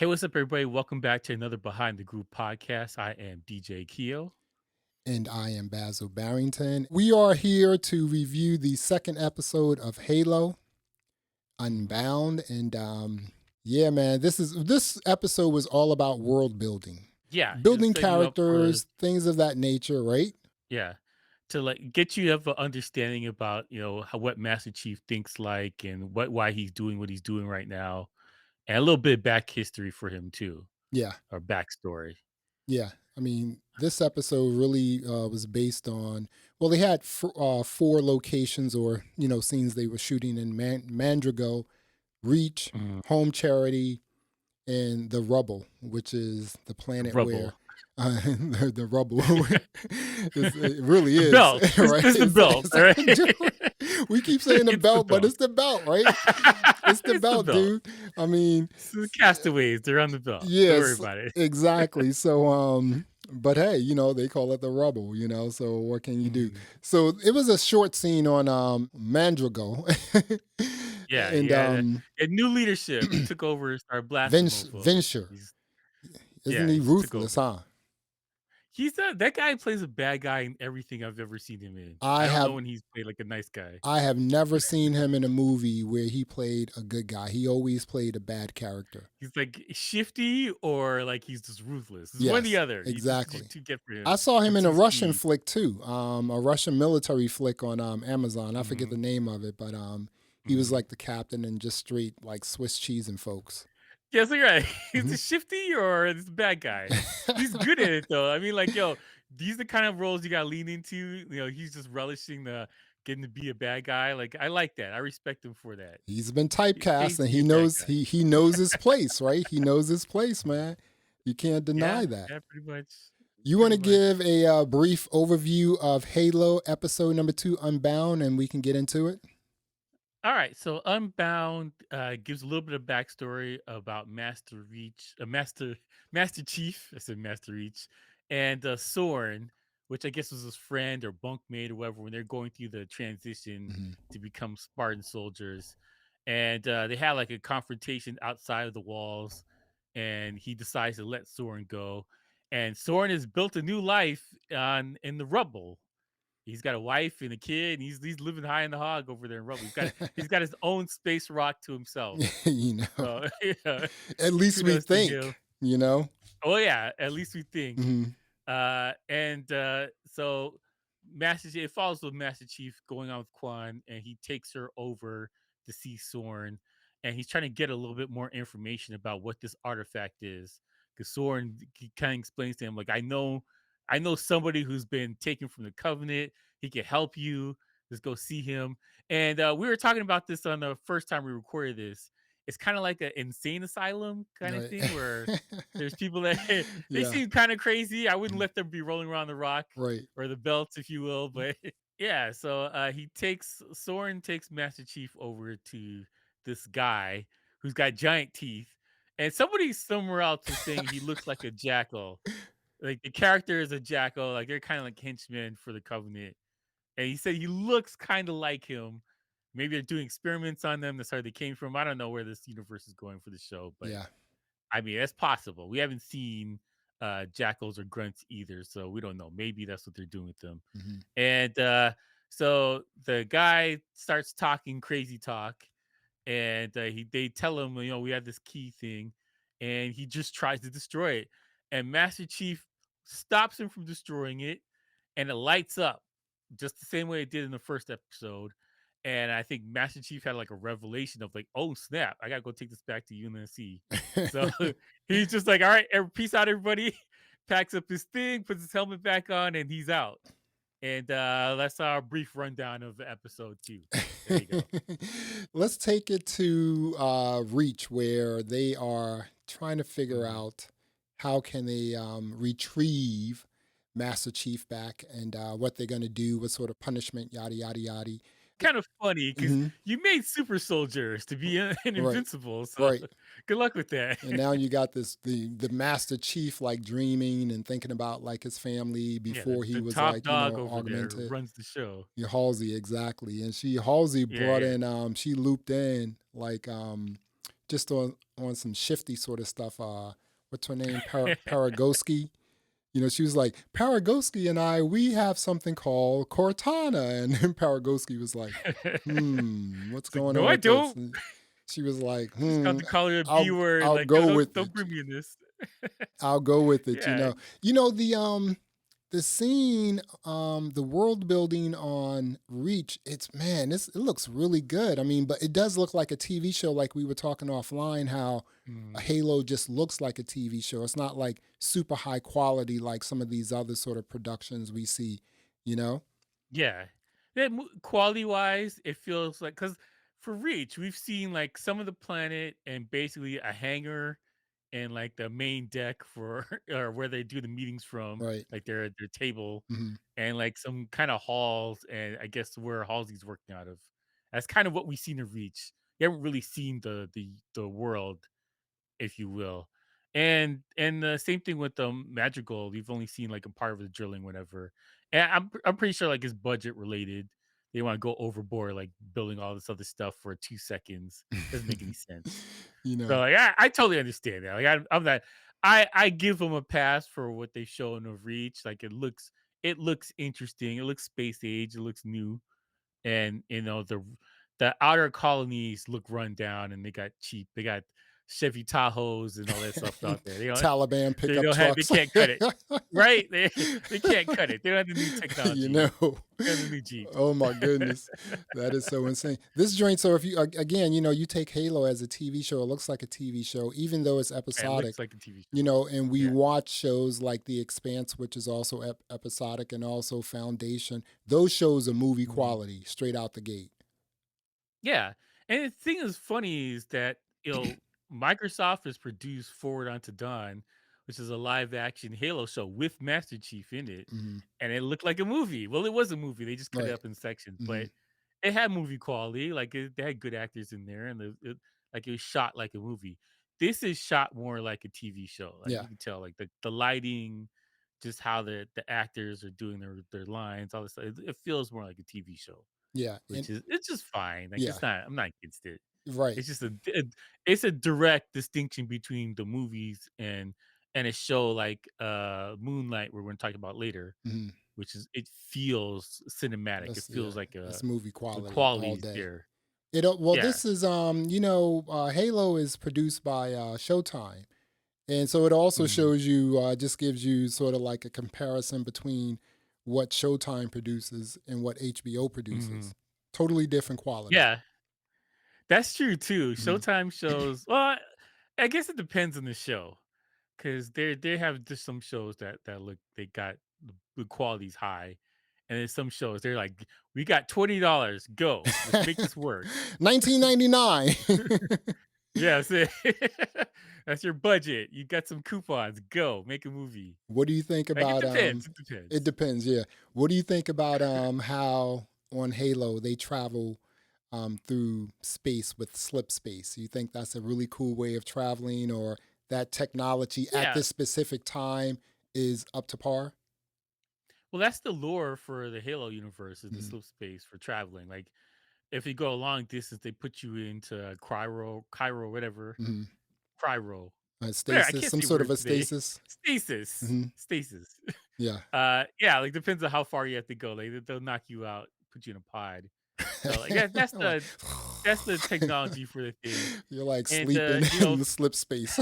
Hey, what's up, everybody? Welcome back to another Behind the Groove podcast. I am DJ Keo. And I am Basil Barrington. We are here to review the second episode of Halo Unbound. And yeah, man, this episode was all about world building. Yeah, just Building setting you up for characters, things of that nature, right? yeah to get you have an understanding about how what Master Chief thinks like and why he's doing what he's doing right now, and a little bit of back history for him too, Yeah. or backstory. Yeah. I mean, this episode really was based on, well, they had four locations or, scenes they were shooting in Mandrago, Reach, Mhm. Home Charity, and the rubble, which is the planet Rubble, where the rubble it really the is belt. right. It's the belt, all right. We keep saying the It's the belt, but belt. it's the belt, right? It's the It's the belt, belt. dude. I mean, It's the castaways. They're on the belt. Don't worry yes, about it. exactly. So, but hey, they call it the rubble, So what can you do? Mhm. So it was a short scene on Mandrago, Yeah, and yeah. And new leadership took over and started blasting mofos. Venture. He's Isn't Yeah, he he took ruthless, over. huh? That guy plays a bad guy in everything I've ever seen him in. I I don't know have when he's played like a nice guy. I have never seen him in a movie where he played a good guy. He always played a bad character. He's like shifty or like he's just ruthless. It's one or the Yes, other. You exactly. too get for him. I saw him And in a two Russian speed. flick too, a Russian military flick on Amazon. I forget Mhm, the name of it, but he was mhm. like the captain and just straight like Swiss cheese and folks. Yeah, so you're right. He's Mhm. a shifty or this bad guy. He's good at it though. I mean, like, yo, these the kind of roles you gotta lean into. He's just relishing the getting to be a bad guy. Like, I like that. I respect him for that. He's been He pays typecast to and be he a bad knows guy. he knows his place, right? He knows his place, man. You can't Yeah, deny that. yeah, pretty much. You want Pretty to much. give a brief overview of Halo episode number 2, Unbound, and we can get into it? All right, so Unbound gives a little bit of backstory about Master Chief. I said Master Reach, and Soren, which I guess was his friend or bunkmate or whatever when they're going through the transition Mhm. to become Spartan soldiers, and they had like a confrontation outside of the walls, and he decides to let Soren go, and Soren has built a new life on in the rubble. He's got a wife and a kid, and he's living high in the hog over there in rubble. He's got his own space rock to himself. you know, So yeah, at least we kudos to him. think. Oh yeah, at least we think. Mhm. And so it follows with Master Chief going on with Quan, and he takes her over to see Soren, and he's trying to get a little bit more information about what this artifact is. Because Soren he kind of explains to him, like, I know somebody who's been taken from the Covenant. He can help you. Let's go see him. And we were talking about this on the first time we recorded this. It's kind of like an insane asylum kind of Right. thing where there's people that they Yeah. seem kind of crazy. I wouldn't Mhm. let them be rolling around the rock Right. or the belts, if you will. But yeah, so he takes Soren takes Master Chief over to this guy who's got giant teeth, and somebody somewhere else was saying he looks like a jackal. Like the character is a jackal. Like they're kind of like henchmen for the Covenant, and he said he looks kind of like him. Maybe they're doing experiments on them. That's where they came from. I don't know where this universe is going for the show, but Yeah. I mean, that's possible. We haven't seen jackals or grunts either, so we don't know. Maybe that's what they're doing with them. Mhm. And so the guy starts talking crazy talk, and they tell him, we have this key thing, and he just tries to destroy it. And Master Chief stops him from destroying it, and it lights up just the same way it did in the first episode. And I think Master Chief had like a revelation of like, oh snap, I gotta go take this back to UNSC. So he's just like, all right, peace out, everybody. Packs up his thing, puts his helmet back on, and he's out. And that's our brief rundown of episode 2. There you go. Let's take it to Reach, where they are trying to figure Mhm. out how can they retrieve Master Chief back and what they're going to do, what sort of punishment, yada, yada, yada. Kind of funny because Hmm. you made super soldiers to be an Right, invincible, so right. good luck with that. And now you got the Master Chief like dreaming and thinking about like his family Yeah, before he the was top like, dog over there who augmented. runs the show. Yeah, Halsey, exactly. And Halsey Yeah, brought yeah. in, she looped in like just on some shifty sort of stuff. What's her name? Paragoski. You know, she was like, Paragoski and I, we have something called Cortana. And then Paragoski was like, what's It's like, going no, on I with this? don't. And she was like, Just got to call her a B word. I'll Like, no, go with don't it. bring me in this. I'll go with it, you Yeah. know. The scene, the world building on Reach, it looks really good. I mean, but it does look like a TV show, like we were talking offline, how a Mm. Halo just looks like a TV show. It's not like super high quality like some of these other sort of productions we see, you know? Yeah. Quality wise, it feels like because for Reach, we've seen like some of the planet and basically a hangar and like the main deck for or where they do the meetings from, Right. like their table Hmm. and like some kind of halls and I guess where Halsey's working out of. That's kind of what we've seen in Reach. You haven't really seen the world, if you will. And the same thing with the Madrigal. You've only seen like a part of the drilling, whatever. And I'm pretty sure like it's budget related. They want to go overboard, like building all this other stuff for 2 seconds. Doesn't make any sense. You So know, like I totally understand that. Like I'm not. I give them a pass for what they've shown of Reach. Like it looks interesting. It looks space age. It looks new, and the outer colonies look run down and they got cheap. They got Chevy Tahoes and all that stuff out there. Taliban They pickup don't have they trucks. can't cut it. Right? They can't cut it. They don't have the new You technology. know, They have the new Jeeps. oh my goodness, that is so insane. This joint, so if you again, you know, you take Halo as a TV show, it looks like a TV show, even though it's It looks episodic. like a TV You show. know, and we Yeah. watch shows like The Expanse, which is also episodic, and also Foundation. Those shows are movie Mhm. quality straight out the gate. Yeah. And the thing is funny is that, Microsoft has produced Forward Unto Dawn, which is a live action Halo show with Master Chief in it. Hmm. And it looked like a movie. Well, it was a movie. They just cut it Right. up in sections, Hmm. but it had movie quality. Like they had good actors in there, and like it was shot like a movie. This is shot more like a TV show. Like Yeah. you can tell, like the lighting, just how the actors are doing their lines, all this stuff. It feels more like a TV show, Yeah. And which is it's just fine. Like yeah. I'm not against it. Right. It's just it's a direct distinction between the movies and a show like Moonlight, where we're gonna talk about later, Hmm. which is it feels cinematic. It That's yeah. feels like That's movie the quality quality all is day. there. Well, Yeah. this is Halo is produced by Showtime, and so it also Mhm. shows you just gives you sort of like a comparison between what Showtime produces and what HBO produces. Mhm. Totally different quality. Yeah, that's true too. Hmm. Showtime shows, well, I guess it depends on the show, 'cause they have just some shows that look they got the quality's high, and then some shows, they're like, "We got $20, go. Let's make this work." 1999. Yeah, that's it. That's your budget. You got some coupons, go, make a movie. What do you think Like, it about depends, it it depends. depends, yeah. What do you think about how on Halo they travel through space with slip space? You think that's a really cool way of traveling, or that technology at Yeah. this specific time is up to par? Well, that's the lore for the Halo universe is the Mhm. slip space for traveling. Like, if you go a long distance, they put you into Cryo, whatever. Mhm. Cryo. Whatever, I Stasis, can't some say sort of words a today. stasis. Stasis. Hmm. Stasis. Yeah. Yeah, like, depends on how far you have to go. Like, they'll knock you out, put you in a pod. So, like, that's Like, the technology for the thing. you're like And, sleeping in the slip space.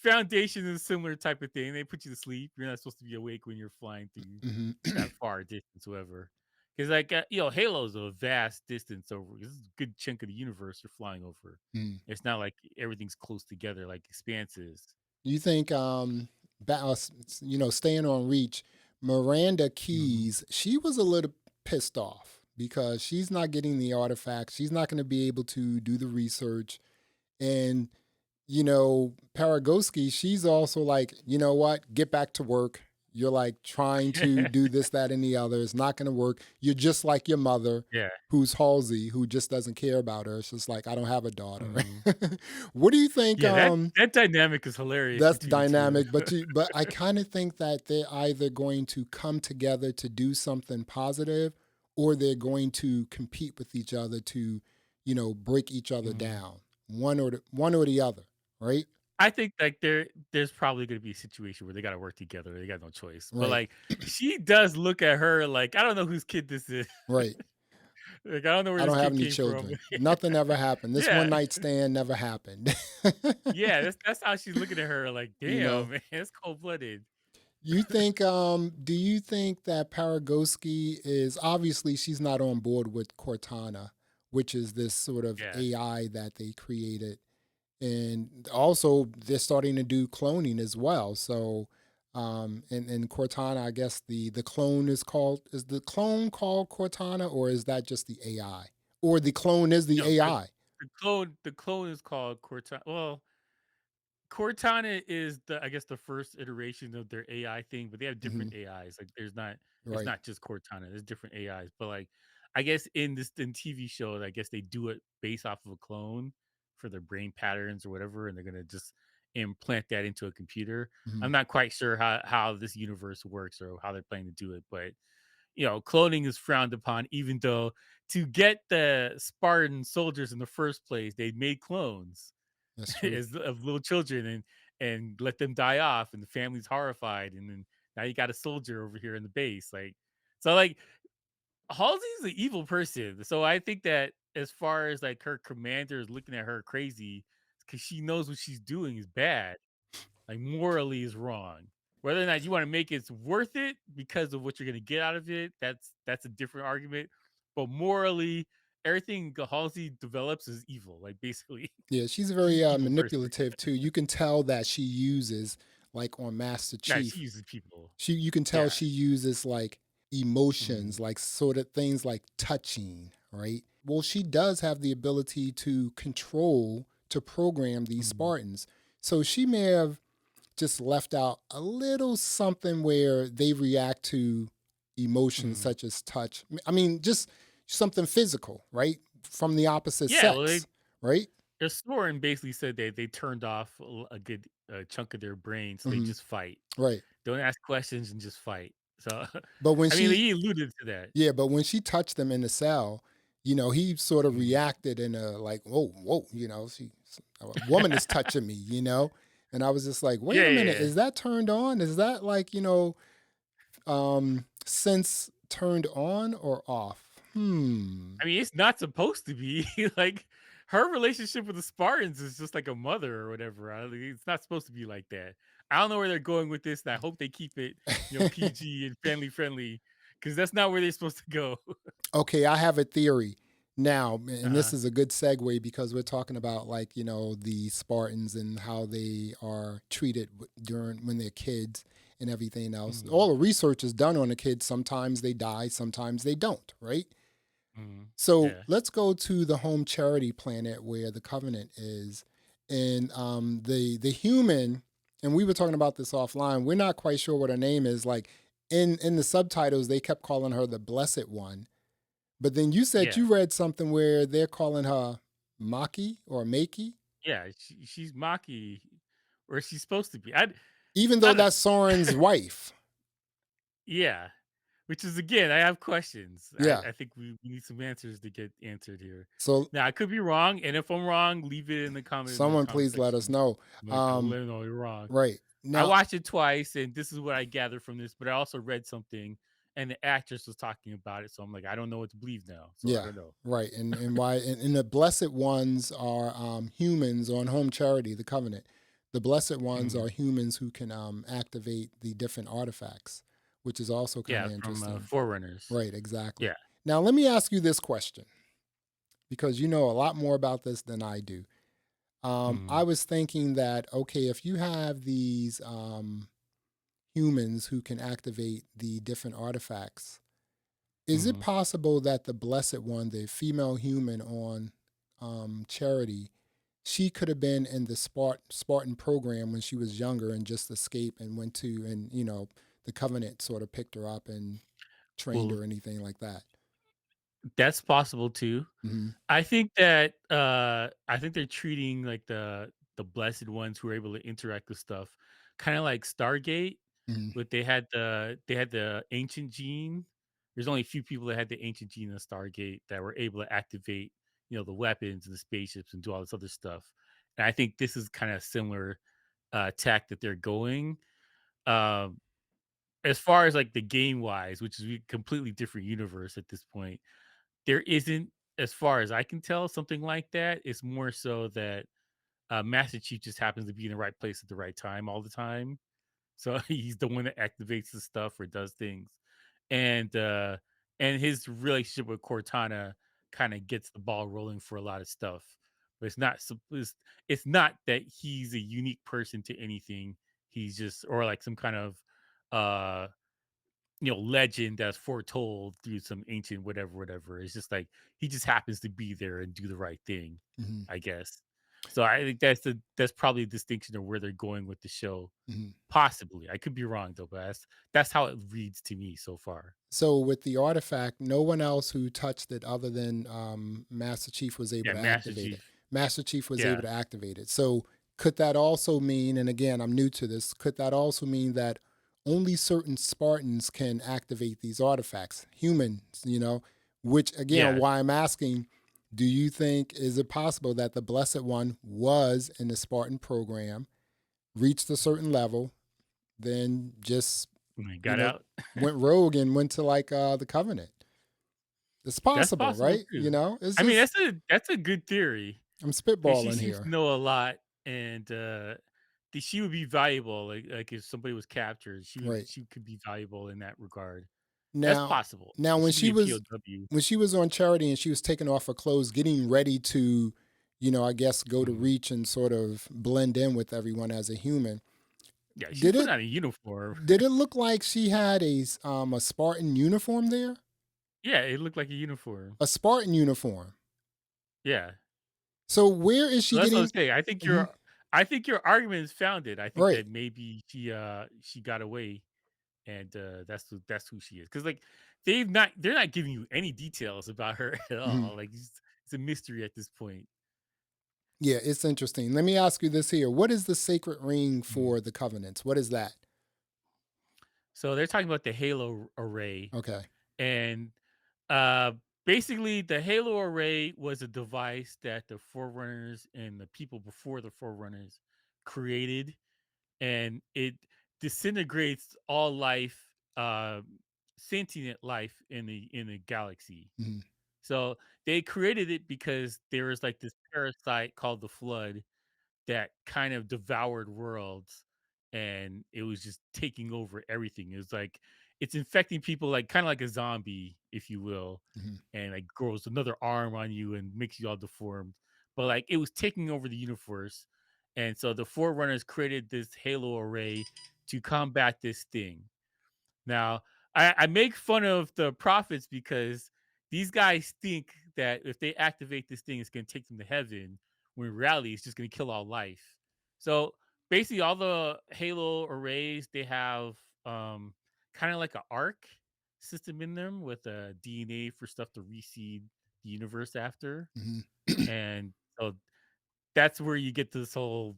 Foundation is a similar type of thing. They put you to sleep. You're not supposed to be awake when you're flying through Hmm. that far distance, whatever. Because like Halo's a vast distance over. This is a good chunk of the universe you're flying over. It's not like everything's close together like Expanse is. You think, staying on Reach, Miranda Mhm. Keys, she was a little pissed off because she's not getting the artifacts. She's not going to be able to do the research. And, Paragoski, she's also like, you know what? Get back to work. You're like trying to do this, that, and the other. It's not going to work. You're just like your mother, Yeah. who's Halsey, who just doesn't care about her. It's just like, I don't have a daughter. Mhm. What do you think? Yeah, that dynamic is hilarious That's between the two. dynamic, but I kind of think that they're either going to come together to do something positive, or they're going to compete with each other to, break each other Mhm. down, one or the other, right? I think, like, there's probably gonna be a situation where they gotta work together, they got no choice, but, Right, like, she does look at her like, "I don't know whose kid this is." right. Like, "I don't know where I this don't have kid any came from." children. Nothing ever happened. This one Yeah. night stand never happened. Yeah, that's how she's looking at her like, you know, "Damn, man, it's cold-blooded." do you think that Paragoski is obviously she's not on board with Cortana, which is this sort of Yeah. AI that they created. And also they're starting to do cloning as well. So in Cortana, I guess the clone is the clone called Cortana, or is that just the AI? Or the clone is the No, AI? the clone is called Cortana. Well, Cortana is I guess the first iteration of their AI thing, but they have Hmm. different AIs. Like it's Right. not just Cortana. There's different AIs. But like I guess in TV show, I guess they do it based off of a clone for their brain patterns or whatever, and they're gonna just implant that into a computer. Hmm. I'm not quite sure how this universe works or how they're planning to do it, but cloning is frowned upon, even though to get the Spartan soldiers in the first place, they made clones That's true. as of little children and let them die off, and the family's horrified, and then now you got a soldier over here in the base, like so, like Halsey's an evil person. So I think that as far as like her commander is looking at her crazy because she knows what she's doing is bad, like morally is wrong. Whether or not you want to make it's worth it because of what you're going to get out of it, that's a different argument. But morally, everything Halsey develops is evil. Like basically, Yeah, she's she's very an evil person. manipulative too. You can tell that she uses, like on Master Yeah, she Chief, uses people. you can tell Yeah. she uses like emotions, Mhm. like sort of things like touching, right? Well, she does have the ability to program these Mhm. Spartans. So she may have just left out a little something where they react to emotions Mhm. such as touch. I mean, just something physical, right? From the opposite Yeah. Well, sex, right? their Soren basically said that they turned off a good chunk of their brain, so they Hmm. just fight. Right. Don't ask questions and just fight. So, But when I mean, she he alluded to that. Yeah, but when she touched him in the cell, he sort of Mhm. reacted in a like, whoa, whoa, a woman is touching me. And I was just like, wait Yeah, a yeah, minute, yeah. is that turned on? Is that like, sense turned on or off? Hmm. I mean, it's not supposed to be like her relationship with the Spartans is just like a mother or whatever. It's not supposed to be like that. I don't know where they're going with this, and I hope they keep it, PG and family friendly, because that's not where they're supposed to go. Okay, I have a theory now, and this Uh-huh. is a good segue because we're talking about like the Spartans and how they are treated during when they're kids and everything else. Mhm. All the research is done on the kids. Sometimes they die, sometimes they don't. Right. Mhm. So Yeah. let's go to the home charity planet where the Covenant is, and the human. And we were talking about this offline. We're not quite sure what her name is. Like in the subtitles, they kept calling her the Blessed One, but then you said Yeah. you read something where they're calling her Maki or Makey, Yeah. She's Maki, or she's supposed to be. even I though don't that's Soren's wife. Yeah. Which is again, I have questions. I, Yeah. I think we need some answers to get answered here. So Now I could be wrong, and if I'm wrong, leave it in the someone comment please let us section. know. I'll let you know you're wrong. Right. I Now, watched it twice, and this is what I gathered from this. But I also read something, and the actress was talking about it, so I'm like, I don't know what to believe now. So I yeah, don't know. right. And why and the blessed ones are humans on home charity, the covenant. The blessed ones Mhm. are humans who can activate the different artifacts, which is also kind Yeah, of from interesting. Forerunners. Right, exactly. Yeah. Now let me ask you this question, because you know a lot more about this than I do. I Mhm. was thinking that, okay, if you have these humans who can activate the different artifacts, is it Mhm. possible that the Blessed One, the female human on Charity, she could have been in the Spartan program when she was younger and just escaped and went to, and the Covenant sort of picked her up and trained Well, her or anything like that? that's possible too. Hmm. I think they're treating like the blessed ones who are able to interact with stuff, kind of like Stargate, Hmm. but they had the ancient gene. There's only a few people that had the ancient gene in Stargate that were able to activate, the weapons and the spaceships and do all this other stuff. And I think this is kind of similar tack that they're going. Um, as far as like the game wise, which is a completely different universe at this point, there isn't, as far as I can tell, something like that. It's more so that Master Chief just happens to be in the right place at the right time all the time. So he's the one that activates the stuff or does things. And and his relationship with Cortana kind of gets the ball rolling for a lot of stuff. But it's not that he's a unique person to anything. He's just, or like some kind of uh legend that's foretold through some ancient whatever. It's just like he just happens to be there and do the right thing, Mhm, I guess. So I think that's probably a distinction of where they're going with the show. mhm. Possibly. I could be wrong though, but that's how it reads to me so far. So with the artifact, no one else who touched it other than Master Chief was able Yeah, to Master activate it. Chief. Master Chief was able Yeah. to activate it. So could that also mean, and again, I'm new to this, could that also mean that only certain Spartans can activate these artifacts? Humans, which again, Yeah. why I'm asking, do you think, is it possible that the Blessed One was in the Spartan program, reached a certain level, then just When I you got know, out. went rogue and went to like the Covenant. It's That's possible, possible right? too. It's I mean, just that's a good theory. I'm Because she spitballing seems to here. know a lot, and she would be valuable. Like if somebody was captured, Right. she could be valuable in that regard. That's Now possible. now She could be a POW. when she was on Charity and she was taking off her clothes, getting ready to, I guess go to Mhm. Reach and sort of blend in with everyone as a human. Yeah, she's Did putting it on a uniform. did it look like she had a Spartan uniform there? Yeah, it looked like a uniform. A Spartan uniform. Yeah. So where is So she that's what I'm getting saying. Mhm. I think your argument is founded. I think Right. that maybe she got away, and that's who she is. Because like they're not giving you any details about her at Mhm. all. Like it's a mystery at this point. Yeah, it's interesting. Let me ask you this here. What is the sacred ring Mhm. for the covenants? What is that? So they're talking about the Halo array, Okay. and uh basically the Halo array was a device that the Forerunners and the people before the Forerunners created, and it disintegrates all life, sentient life in the galaxy. Mhm, So they created it because there was like this parasite called the Flood that kind of devoured worlds, and it was just taking over everything. It was like it's infecting people like kind of like a zombie, if you will, mhm, and like grows another arm on you and makes you all deformed. But like it was taking over the universe. And so the Forerunners created this Halo array to combat this thing. Now, I make fun of the prophets because these guys think that if they activate this thing, it's going to take them to heaven, when in reality, it's just going to kill all life. So basically, all the Halo arrays, they have kind of like an arc system in them with a DNA for stuff to reseed the universe after. mhm. And so that's where you get this whole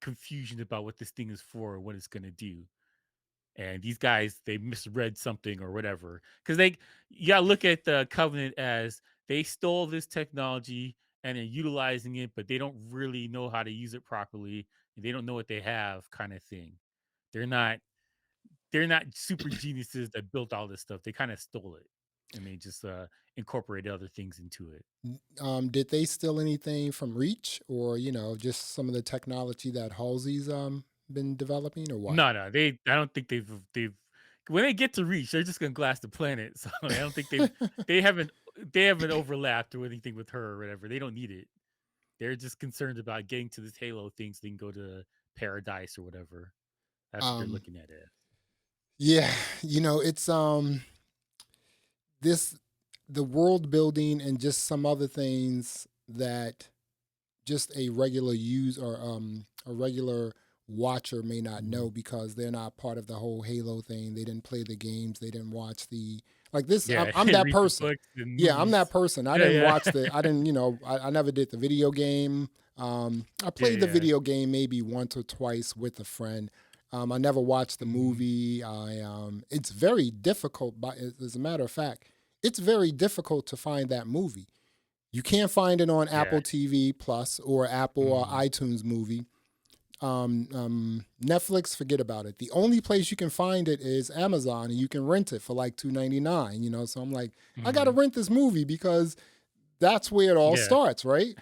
confusion about what this thing is for or what it's going to do. And these guys, they misread something or whatever, because they, you gotta look at the Covenant as they stole this technology and are utilizing it, but they don't really know how to use it properly, and they don't know what they have, kind of thing. They're not they're not super geniuses that built all this stuff. They kind of stole it, and they just incorporated other things into it. Did they steal anything from Reach, or just some of the technology that Halsey's been developing, or what? No, no, they. I don't think they've. When they get to Reach, they're just gonna glass the planet. So I don't think they haven't they haven't overlapped or anything with her or whatever. They don't need it. They're just concerned about getting to this Halo thing so they can go to paradise or whatever. That's what they're um, looking at it. yeah, it's this the world building and just some other things that just a regular use or a regular watcher may not know Mhm. because they're not part of the whole Halo thing. They didn't play the games. They didn't watch the like this. I'm, Yeah, I'm that read the person. books and Yeah, I'm that movies. person. I Yeah, didn't yeah, watch the. I didn't. I never did the video game. I yeah, played the yeah. video game maybe once or twice with a friend. I never watched the Mhm. movie. It's very difficult. But as a matter of fact, it's very difficult to find that movie. You can't find it on Yeah. Apple TV Plus or Apple or Mhm. iTunes Movie. Netflix, forget about it. The only place you can find it is Amazon, and you can rent it for like $2.99. So I'm like, I gotta Mhm. rent this movie because that's where it all Yeah. starts, right?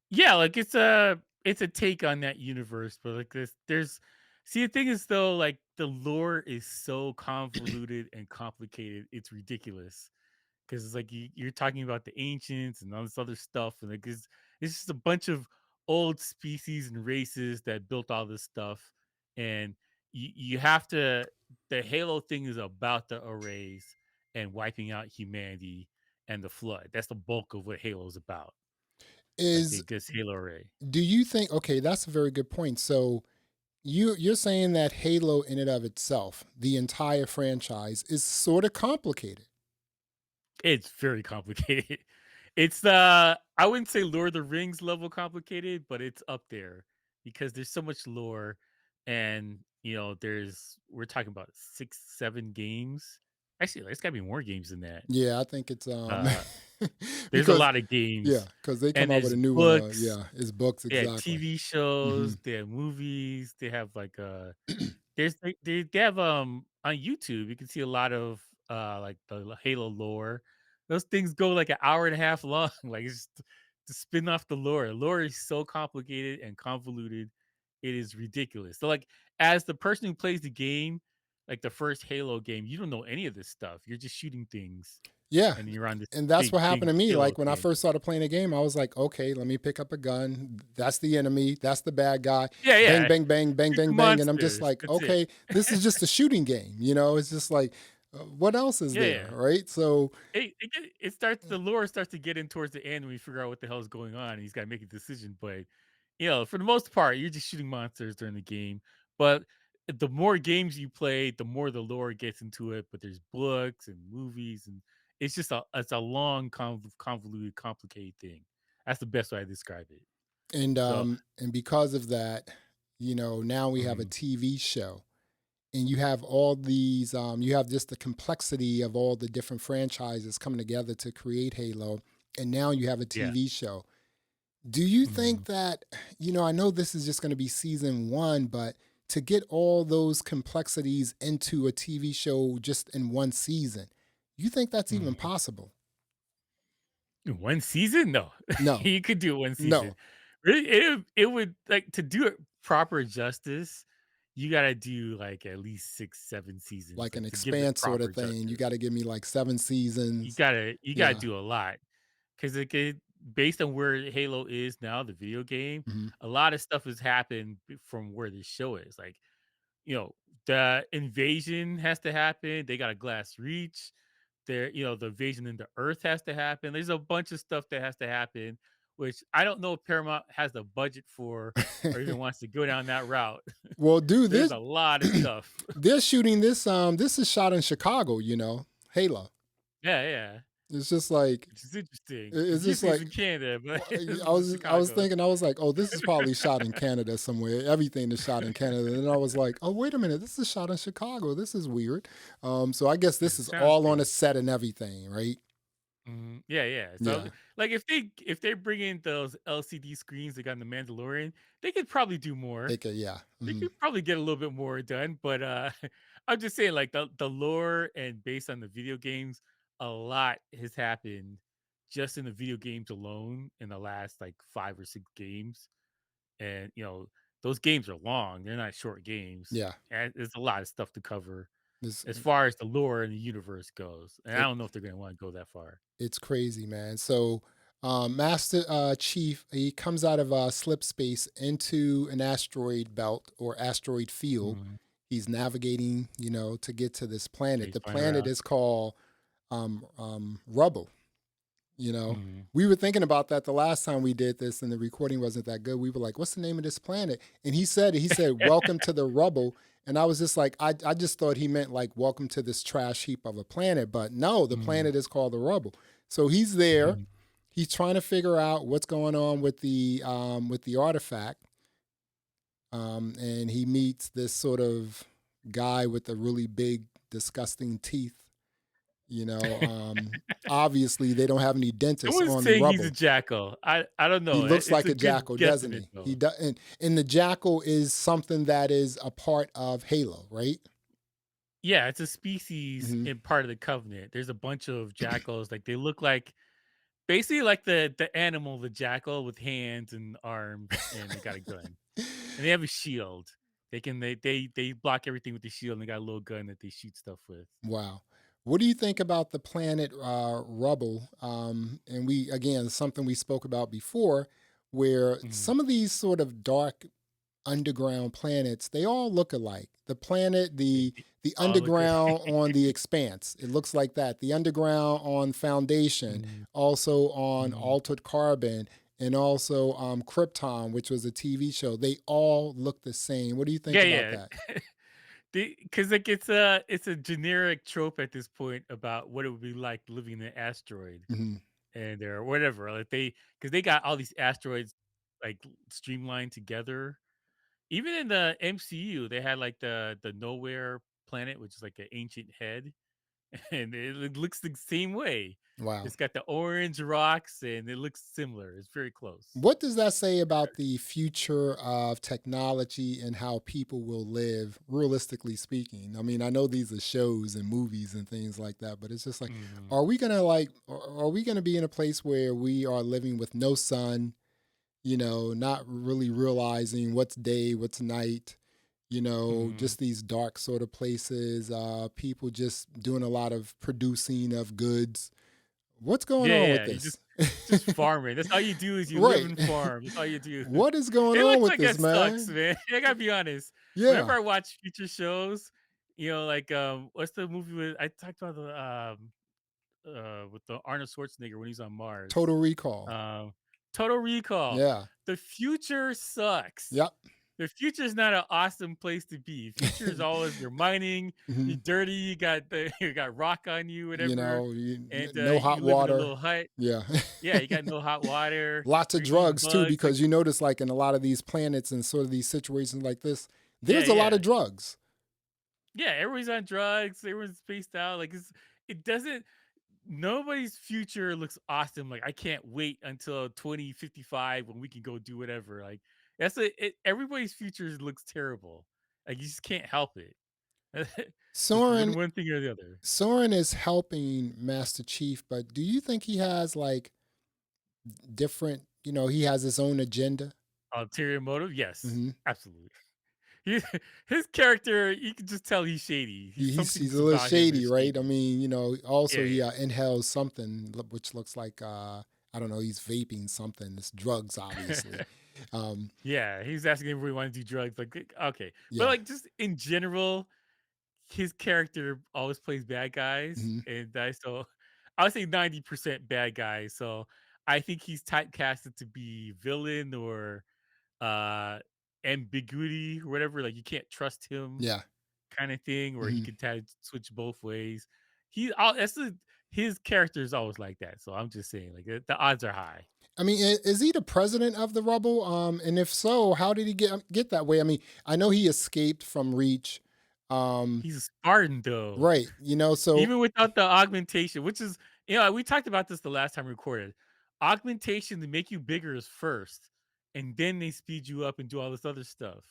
Yeah, like it's a take on that universe, but like there's see the thing is though, like the lore is so convoluted and complicated, it's ridiculous. Because it's like you're talking about the ancients and all this other stuff, and like it's just a bunch of old species and races that built all this stuff, and you have to. The Halo thing is about the arrays and wiping out humanity and the flood. That's the bulk of what Halo's about. Like Is this Halo array. Do you think, okay, that's a very good point. So you're saying that Halo in and of itself, the entire franchise, is sort of complicated. It's very complicated. It's I wouldn't say Lord of the Rings level complicated, but it's up there because there's so much lore and we're talking about 6, 7 games. Actually, there's gotta be more games than that. Yeah, I think it's Uh there's a because lot of yeah, games because they and come out with there's a new one. books, Yeah, it's books they have exactly. TV Hmm. shows, they have movies, they have like there's they have, on YouTube, you can see a lot of, like, the Halo lore. Those things go, like, an hour and a half long, like, it's just to spin off the lore. Lore is so complicated and convoluted, it is ridiculous. So, like, as the person who plays the game, like, the first Halo game, you don't know any of this stuff. You're just shooting things, Yeah, and you're on this and that's big, what happened big to me. Halo Like when I thing. first started playing the game, I was like, okay, let me pick up a gun. That's the enemy. That's the bad guy. Yeah, Bang, yeah. bang, bang, bang, Shoot the bang, bang. And I'm just monsters. like, That's it. okay, this is just a shooting game. It's just like, what else is Yeah, there, yeah. right? So It starts the lore starts to get in towards the end when you figure out what the hell is going on, and he's gotta make a decision, but, for the most part, you're just shooting monsters during the game, but the more games you play, the more the lore gets into it, but there's books and movies, and it's a long, convoluted, complicated thing. That's the best way I describe it. So and because of that, now we have a mhm, TV show, and you have all these you have just the complexity of all the different franchises coming together to create Halo, and now you have a yeah, TV show. Do you mhm, think that, I know this is just going to be season 1, but to get all those complexities into a TV show just in one season, you think that's even mhm. possible? 1 season? No. No. You could do it 1 season. No. Really, it would like, to do it proper justice, you gotta do, like, at least 6, 7 seasons, Like an like, to give it expanse sort of proper thing. You justice. got to give me like 7 You seasons. gotta you gotta Yeah. do a lot, 'cause based on where Halo is now, the video game, Mhm. a lot of stuff has happened from where the show is, like, the invasion has to happen, they got a glass reach. The invasion into Earth has to happen. There's a bunch of stuff that has to happen, which I don't know if Paramount has the budget for or even wants to go down that route. Well, dude, There's this a lot of stuff. they're shooting this this is shot in Chicago, Halo. Yeah, yeah. It's just like Which is interesting it's because just usually it's like in Canada, but well, this I is in was Chicago. thinking, I was like, oh, this is probably shot in Canada somewhere. Everything is shot in Canada. And then I was like, oh, wait a minute, this is shot in Chicago. This is weird. So I guess this It is sounds all on a pretty. set and everything, right? Yeah, yeah. So, Yeah, like, if they bring in those LCD screens they got in the Mandalorian, they could probably do they more. could, yeah. They Mhm. could probably get a little bit more done, but I'm just saying, like the lore and based on the video games, a lot has happened just in the video games alone in the last like 5 or 6 games, and those games are long; they're not short games, Yeah, and there's a lot of stuff to cover this as far as the lore and the universe goes. And I it don't know if they're going to want to go that far. it's crazy, man. So Master Chief, he comes out of slip space into an asteroid belt or asteroid field. Mhm. He's navigating, to get to this Yeah, planet. he's The flying planet around. is called Rubble. You know, Mhm. we were thinking about that the last time we did this, and the recording wasn't that good. We were like, "What's the name of this planet?" And he said, "Welcome to the rubble." And I was just like, I just thought he meant like, "Welcome to this trash heap of a planet." But no, the Mhm. planet is called the rubble. So he's there. Mhm. He's trying to figure out what's going on with the artifact. And he meets this sort of guy with the really big, disgusting teeth. You know, obviously they don't have any dentists Someone's on the saying he's a rubble. jackal. I don't He know. looks It's like a a good jackal, doesn't guesstimate he? He though. does, and the jackal is something that is a part of Halo, right? Yeah, it's a species Hmm. in part of the Covenant. There's a bunch of jackals. Like they look like basically like the animal, the jackal with hands and arms, and they got a gun. And they have a shield. They block everything with the shield and they got a little gun that they shoot stuff with. Wow. What do you think about the planet Rubble? And we, again, something we spoke about before, where Mhm. some of these sort of dark underground planets, they all look alike. The planet, They the all look good. underground on the Expanse, it looks like that. The underground on Foundation, Mhm, also on mhm. Altered Carbon, and also Krypton, which was a TV show. They all look the same. What do you think Yeah, about yeah. that? Because like it's a generic trope at this point about what it would be like living in an asteroid Hmm. and or whatever. Like because they got all these asteroids like streamlined together. Even in the MCU, they had like the nowhere planet, which is like an ancient head, and it looks the same way. Wow. It's got the orange rocks, and it looks similar. It's very close. What does that say about the future of technology and how people will live, realistically speaking? I mean, I know these are shows and movies and things like that, but it's just like, Mhm. are we gonna are we gonna be in a place where we are living with no sun, not really realizing what's day, what's night, Mhm. just these dark sort of places, people just doing a lot of producing of goods. What's going Yeah, on with yeah. You this? just farming. That's all you do is you live Right. and farm. That's all you do. What is going It on looks with like this, it sucks, man? man. I gotta be honest. Whenever Yeah. I watch future shows, like what's the movie with I talked about the with the Arnold Schwarzenegger when he's on Mars. Total Recall. Um Total Recall. Yeah. The future sucks. Yep. The future is not an awesome place to be. Future is always you're mining, you're Mhm. dirty, you got you got rock on you, whatever, and No hot you live in a water. little hut. Yeah. Yeah, you got no hot water. Lots of You're eating drugs too, bugs. Like, because you notice like in a lot of these planets and sort of these situations like this, yeah, there's a lot yeah, of drugs. yeah. Everybody's on drugs. Everyone's spaced out. Like it doesn't. Nobody's future looks awesome. Like I can't wait until 2055 when we can go do whatever. Like everybody's future looks terrible. Like you just can't help it. It's Soren one thing or the other. Soren is helping Master Chief, but do you think he has like different, he has his own agenda? Ulterior motive, yes, Hmm. absolutely. He, his character, you can just tell he's shady. He's He's something's a little about him shady, is right? I shady. mean, also Yeah, he yeah. inhales something which looks like I don't know, he's vaping something. It's drugs, obviously. Um, Yeah, he's asking if we want to do drugs. Like, okay, but yeah. like just in general, his character always plays bad guys, Hmm. and I would say 90% bad guys. So I think he's typecasted to be villain or uh ambiguity or whatever. Like you can't trust him, Yeah. kind of thing, where he Hmm. could switch both ways. His character is always like that. So I'm just saying, like the odds are high. I mean, is he the president of the Rubble? And if so, how did he get that way? I mean, I know he escaped from Reach. Um, He's a Spartan though. right. So Even without the augmentation, which is, we talked about this the last time we recorded. Augmentation to make you bigger is first, and then they speed you up and do all this other stuff.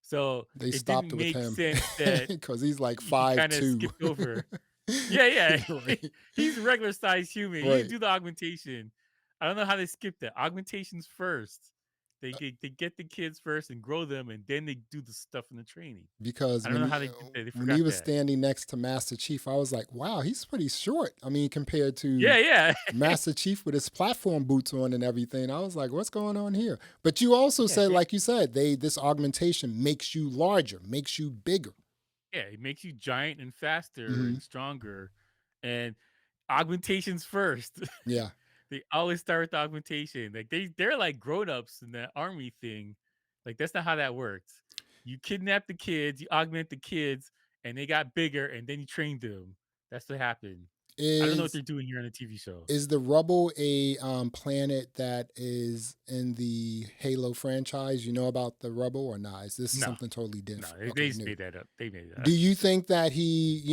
So they it stopped didn't it with make him sense that because he's like he five kind of two. skipped over. Yeah, yeah. Right. He's a regular sized human. He didn't Right. do the augmentation. I don't know how they skipped it. Augmentations first. They get the kids first and grow them, and then they do the stuff in the training. Because I don't know how they did that. They when he forgot was that. standing next to Master Chief, I was like, wow, he's pretty short. I mean, compared to Yeah, yeah. Master Chief with his platform boots on and everything. I was like, what's going on here? But you also Yeah, said, like you said, this augmentation makes you larger, makes you bigger. yeah, it makes you giant and faster Hmm. and stronger. And augmentations first. Yeah. They always start with the augmentation. Like they're like grown-ups in that army thing. Like that's not how that works. You kidnap the kids, you augment the kids, and they got bigger, and then you train them. That's what happened. I don't know what Is they're doing here on the TV show. is the Rubble a planet that is in the Halo franchise? You know about the Rubble or not? Is this No, something totally no, different? they Okay, just new. made that up. They made it Do up. you think that he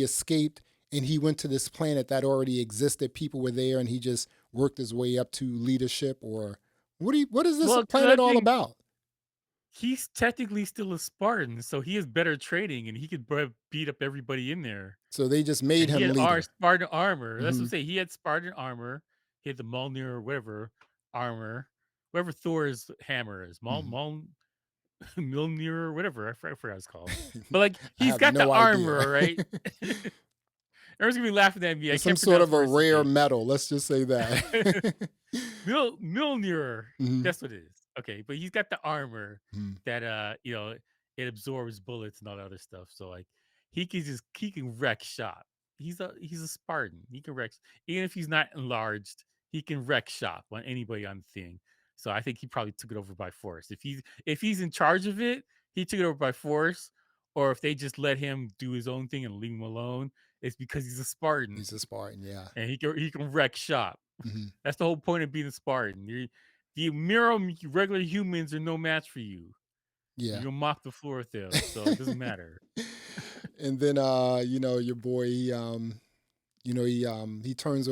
escaped and he went to this planet that already existed. People were there, and he just worked his way up to leadership? Or what is this Well, because I planet all think about? he's technically still a Spartan, so he has better training and he could beat up everybody in there. So they just made And he him had our leader. Spartan armor. That's what Hmm. I'm saying. He had Spartan armor. He had the Mjolnir or whatever armor, whatever Thor's hammer is, Hmm. Mjolnir or whatever. I forgot what it's called. But like I he's have got the no idea. armor, right? Everyone's gonna be laughing at me. I It's some can't sort pronounce of a words rare today. metal. Let's just say that. Mjolnir. Hmm. That's what it is. Okay, but he's got the armor Hmm. that it absorbs bullets and all that other stuff. So like he can wreck shop. He's a Spartan. He can wreck even if he's not enlarged, he can wreck shop on anybody on the thing. So I think he probably took it over by force. If he's in charge of it, he took it over by force. Or if they just let him do his own thing and leave him alone, it's because he's a Spartan He's a Spartan, yeah. and he can wreck shop. Hmm. That's the whole point of being a Spartan. The mere regular humans are no match for you. Yeah. You'll mop the floor with them, so it doesn't matter. And then your boy, he turns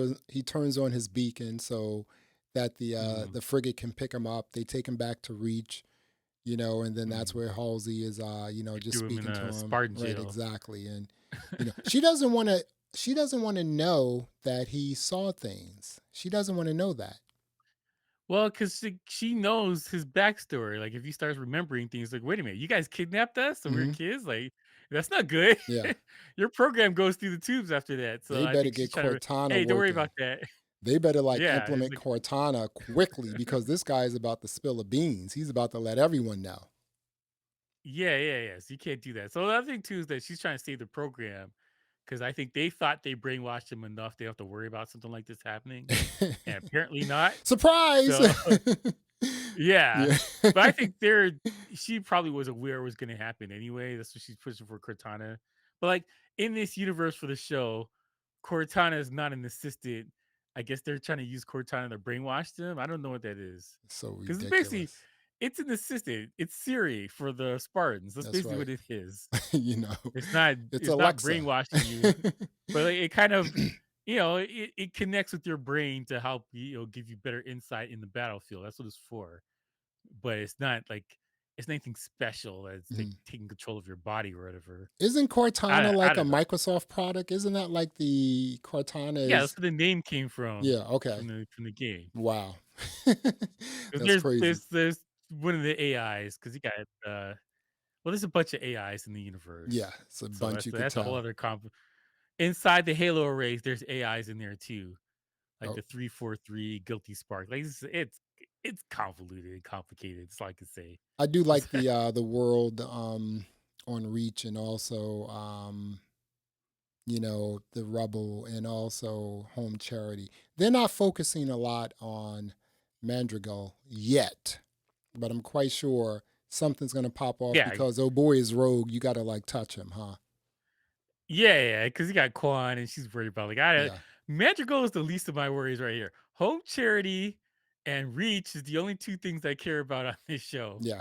on his beacon so that Mm, the frigate can pick him up. They take him back to Reach, and then that's mm. where Halsey is They just threw him in speaking to a him. Spartan Right, jail. exactly. And she doesn't want to know that he saw things. She doesn't want to know that. Well, because she knows his backstory. Like, if he starts remembering things, like, wait a minute, you guys kidnapped us when we were Hmm. kids? Like, that's not good. Yeah. Your program goes through the tubes after that. So They I better think she's get trying to, Cortana hey, don't worry working. about that. They better like Yeah, it's implement like, Cortana quickly because this guy is about to spill the beans. He's about to let everyone know. yeah, yeah, yeah. So you can't do that. So the other thing too is that she's trying to save the program because I think they thought they brainwashed him enough they don't have to worry about something like this happening, and apparently not. Surprise! So yeah, Yeah. but I think she probably was aware it was going to happen anyway. That's what she's pushing for Cortana. But like in this universe for the show, Cortana is not an assistant. I guess they're trying to use Cortana to brainwash them. I don't know what that is So because basically ridiculous. it's an assistant. It's Siri for the Spartans. That's That's basically right. what it is. you know, It's not it's it's not Alexa. brainwashing you, but like, it kind of it connects with your brain to help give you better insight in the battlefield. That's what it's for. But it's not like it's anything special as like Mhm. taking control of your body or whatever. Isn't Cortana I like a don't know. Microsoft product? Isn't that like the Cortana Yeah, that's is? where the name came from Yeah. Okay. from the game. Wow. 'Cause That's there's crazy. there's there's one of the AIs because you got well, there's a bunch of AIs in the Yeah, universe, it's a so bunch that's you could that's a whole tell. other inside the Halo arrays. There's AIs in there too, like Oh, the 343 Guilty Spark. Like it's convoluted and complicated. That's all I can say. I do like the world on Reach, and also the Rubble, and also Home Charity. They're not focusing a lot on Mandrigal yet, but I'm quite sure something's gonna pop off Yeah, because oh boy is rogue. You gotta like touch him, huh? yeah, because you got Quan and she's worried about like Yeah, Madrigal is the least of my worries right here. Home Charity and Reach is the only two things I care about on this show. yeah,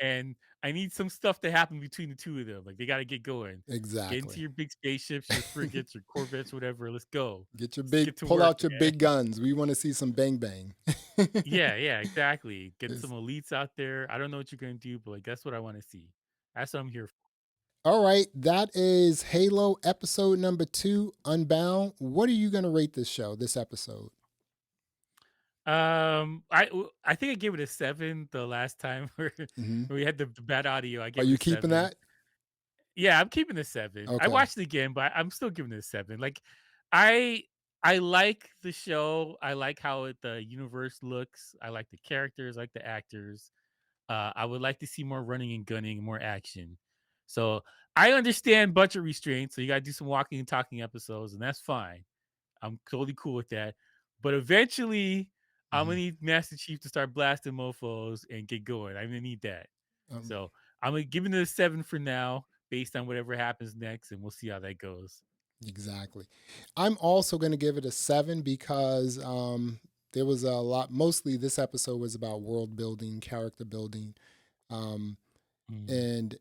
And I need some stuff to happen between the two of them. Like they got to get going. Get into exactly. your big spaceships, your frigates, your corvettes, whatever. Let's go. Let's get to Pull work, out your man. big guns. We want to see some bang bang. Yeah, yeah, exactly. Get some It's- elites out there. I don't know what you're gonna do, but like that's what I want to see. That's what I'm here for. All right, that is Halo episode number 2, Unbound. What are you gonna rate this episode? I think I gave it a 7 the last time where Hmm. we had the bad audio. I Are gave it you a keeping 7. that? Yeah, I'm keeping the 7. I Okay. watched it again, but I'm still giving it a 7. Like I I like the show. I like how the universe looks. I like the characters, I like the actors. I would like to see more running and gunning and more action. So I understand budget restraints. So you got to do some walking and talking episodes, and that's fine. I'm totally cool with that. But eventually, I'm Hmm. gonna need Master Chief to start blasting mofo's and get going. I'm gonna need that. Um, So I'm gonna give it a 7 for now, based on whatever happens next, and we'll see how that goes. exactly. I'm also gonna give it a 7 because there was a lot. Mostly, this episode was about world building, character building, um, Mm, and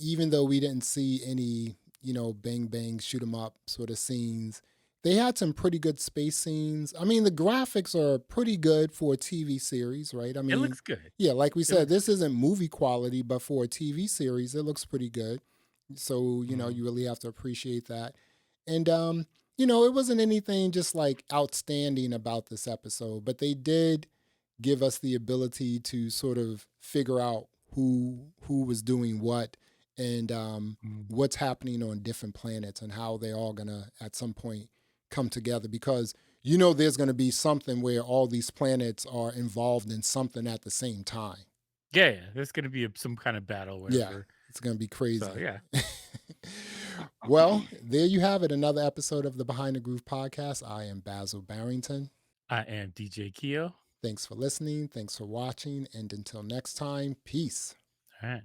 even though we didn't see any, bang bang, shoot 'em up sort of scenes. They had some pretty good space scenes. I mean, the graphics are pretty good for a TV series, right? I It mean, looks good. yeah, like we It said, looks this isn't movie quality, but for a TV series, it looks pretty good. So, mhm. you really have to appreciate that. And it wasn't anything just like outstanding about this episode, but they did give us the ability to sort of figure out who was doing what, and Mhm. what's happening on different planets, and how they're all gonna at some point come together, because there's going to be something where all these planets are involved in something at the same time. Yeah, there's gonna be some kind of battle, Yeah, whatever. it's going to be So crazy. yeah. Well, there you have it, another episode of the Behind the Groove podcast. I am Basil Barrington. I am DJ Keo. Thanks for listening. Thanks for watching. And until next time, peace. All right.